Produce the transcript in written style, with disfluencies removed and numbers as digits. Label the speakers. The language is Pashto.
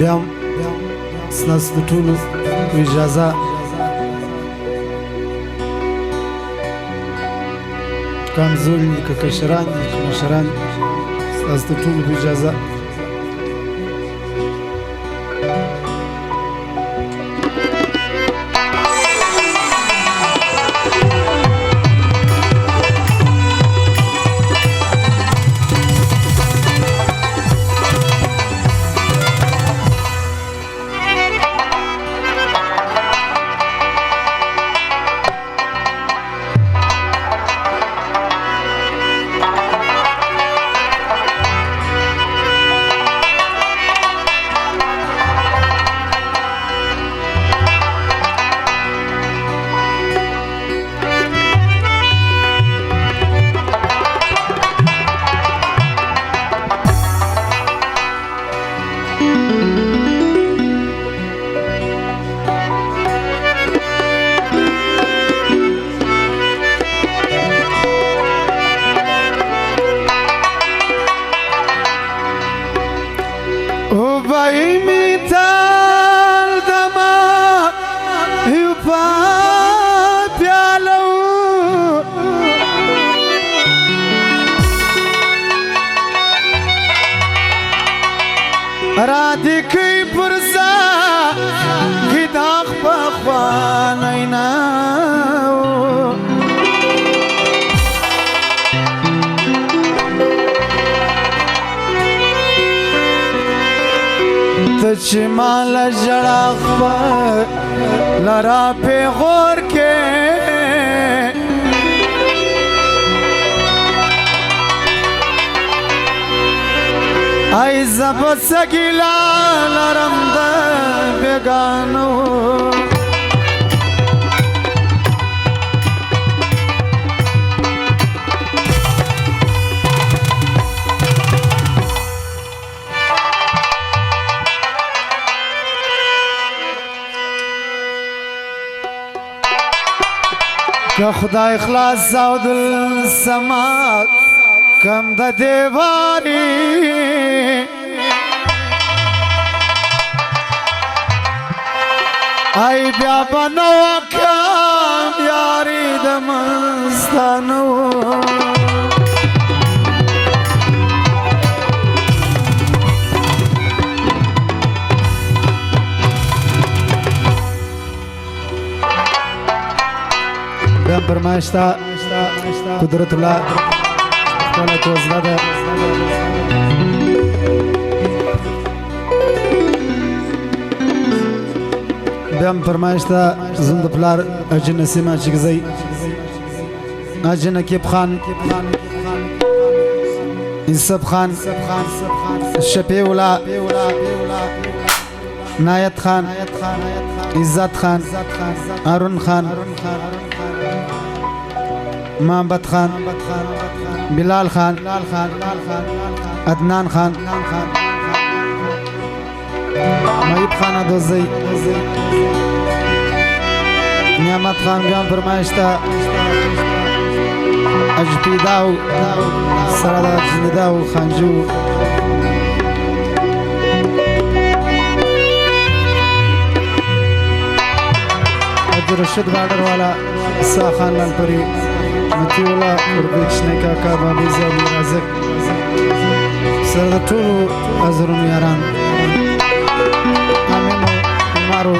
Speaker 1: بیا ستاسو د ټولو اجازه کمزوري دي که کشران دي که مشران ستاسو د ټولو په اجازه Vai imitar dama e o papialo Radiki pursa Gidak pakhwanaina چې مال جړه خبر لرا په غور کې ای زب سګیلا لرم د بیگانو که خدای اخلاص او دل سماعت کم د دیواری ای بیا بنو کام یاری د مستانو بیا فرمایشتا قدرت الله خپل کوزده ده بیا فرمایشتا زند پلار اجنه سیما چگزی اجنه کیب خان انصب خان شپیولا نایت خان عزت خان ارون خان محمد خان بلال خان عدنان خان محیب خان دوزی نعمت خان بیان فرمایشتا اجپی داو سرادا جنداو خانجو رشد بارڈر والا سا خان لال پری متی والا پربیچنے کا کعبہ بیزا رازق سرد ټولو حضرون یاران امینو مارو